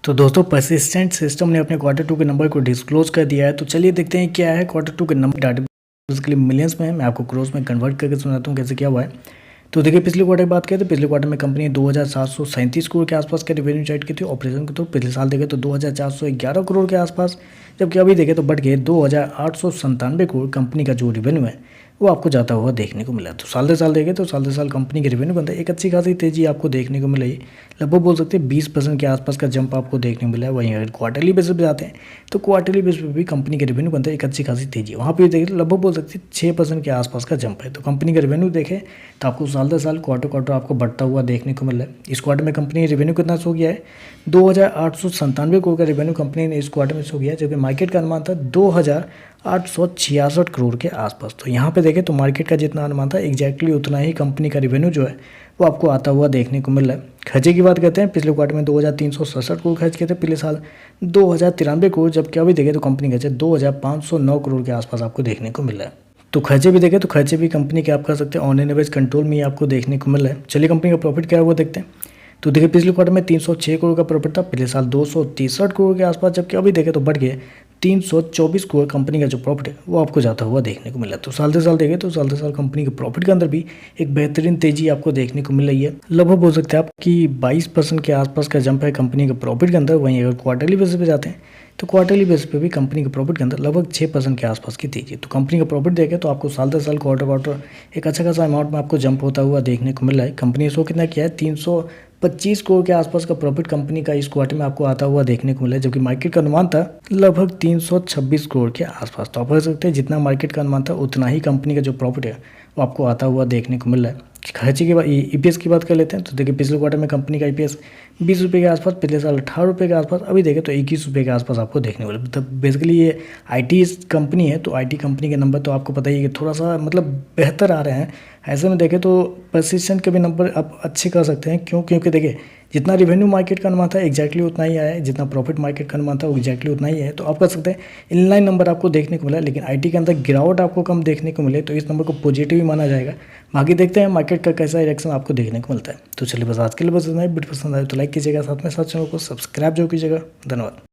तो दोस्तों persistent system ने अपने क्वार्टर 2 के नंबर को डिस्क्लोज कर दिया है। तो चलिए देखते हैं क्या है क्वार्टर 2 के नंबर। डाटा बेसिकली मिलियंस में है, मैं आपको क्रोस में कन्वर्ट करके सुनाता हूँ कैसे क्या हुआ है। तो देखिए पिछले क्वार्टर की बात करें तो पिछले क्वार्टर में कंपनी 2737 करोड़ के आसपास का रेवेन्यू जनरेट की थी ऑपरेशन के। तो पिछले साल देखें तो 2411 करोड़ के आसपास, जबकि अभी देखें तो बढ़ के 2897 करोड़ कंपनी का जो रेवेन्यू है वो आपको जाता हुआ देखने को मिला। तो साल दर साल देखें तो साल दर साल कंपनी के रेवेन्यू के अंदर एक अच्छी खासी तेजी आपको देखने को मिली। लगभग बोल सकते हैं 20% के आसपास का जंप आपको देखने को मिला है। वहीं अगर क्वार्टरली बेसिस पे जाते हैं तो क्वार्टरली बेसिस पे भी कंपनी के रेवेन्यू के अंदर एक अच्छी खासी तेजी है। वहाँ पे देखिए लगभग बोल सकते हैं 6% के आसपास का जंप है। तो कंपनी का रेवेन्यू देखें तो आपको साल दर साल क्वार्टर आपको बढ़ता हुआ देखने को मिल रहा है। इस क्वार्टर में कंपनी ने रेवेन्यू कितना शो किया है, 2897 करोड़ का रेवेन्यू कंपनी ने इस क्वार्टर में शो किया है, जबकि मार्केट का अनुमान था 2866 करोड़ के आसपास। तो यहाँ पे देखें तो मार्केट का जितना अनुमान था एग्जैक्टली उतना ही कंपनी का रेवेन्यू जो है वो आपको आता हुआ देखने को मिल रहा है। खर्चे की बात करते हैं, पिछले क्वार्टर में 2367 करोड़ खर्च किए थे, पिछले साल 2093 करोड़, जबकि अभी देखें तो कंपनी खर्चे 2509 करोड़ के आसपास आपको देखने को मिल रहा है। तो खर्चे भी देखें तो खर्चे भी कंपनी के आप कह सकते हैं ऑन एन एवरेज कंट्रोल में ही आपको देखने को मिल रहा है। चलिए कंपनी का प्रॉफिट क्या है वो देखते हैं। तो देखिए पिछले क्वार्टर में 306 करोड़ का प्रॉफिट था, पिछले साल 263 करोड़ के आसपास, जबकि अभी देखें तो बढ़ गए 324 करोड़ कंपनी का जो प्रॉफिट है वो आपको जाता हुआ देखने को मिला। तो साल दर साल देखें तो साल दर साल कंपनी के प्रॉफिट के अंदर भी एक बेहतरीन तेजी आपको देखने को मिल रही है। लगभग बोल सकते हैं आप कि 22% के आसपास का जंप है कंपनी के प्रॉफिट के अंदर। वहीं अगर क्वार्टरली बेसिस पे जाते हैं तो क्वार्टरली बेसिस पे भी कंपनी के प्रॉफिट के अंदर लगभग 6% के आसपास की तेजी। तो कंपनी का प्रॉफिट देखें तो आपको साल दर साल क्वार्टर एक अच्छा खासा अमाउंट में आपको जंप होता हुआ देखने को मिल रहा है। कंपनी ने शो कितना किया है, 325 करोड़ के आसपास का प्रॉफिट कंपनी का इस क्वार्टर में आपको आता हुआ देखने को मिला है, जबकि मार्केट का अनुमान था लगभग 326 करोड़ के आसपास। तो आप कह सकते हैं जितना मार्केट का अनुमान था उतना ही कंपनी का जो प्रॉफिट है वो आपको आता हुआ देखने को मिल रहा है। खर्चे की बात ईपीएस की बात कर लेते हैं। तो देखिए पिछले क्वार्टर में कंपनी का ईपीएस 20 रुपये के आसपास, पिछले साल 18 रुपये के आसपास, अभी देखें तो 21 रुपये के आसपास आपको देखने को मिला। मतलब बेसिकली ये आईटी कंपनी है, तो आईटी कंपनी के नंबर तो आपको पता ही है कि थोड़ा सा मतलब बेहतर आ रहे हैं। ऐसे में देखें तो परसिस्टेंट के भी नंबर आप अच्छे कर सकते हैं। क्योंकि देखिए जितना रेवेन्यू मार्केट का अनुमान था एग्जैक्टली उतना ही आया है, जितना प्रॉफिट मार्केट का अनुमान था वो एग्जैक्टली उतना ही है। तो आप कह सकते हैं इनलाइन नंबर आपको देखने को मिला, लेकिन आईटी के अंदर गिरावट आपको कम देखने को मिले, तो इस नंबर को पॉजिटिव ही माना जाएगा। बाकी देखते हैं मार्केट का कैसा रिएक्शन आपको देखने को मिलता है। तो चलिए बस आज के लिए बस इतना ही। वीडियो पसंद आए तो लाइक कीजिएगा, साथ में साथ चैनल को सब्सक्राइब जरूर कीजिएगा। धन्यवाद।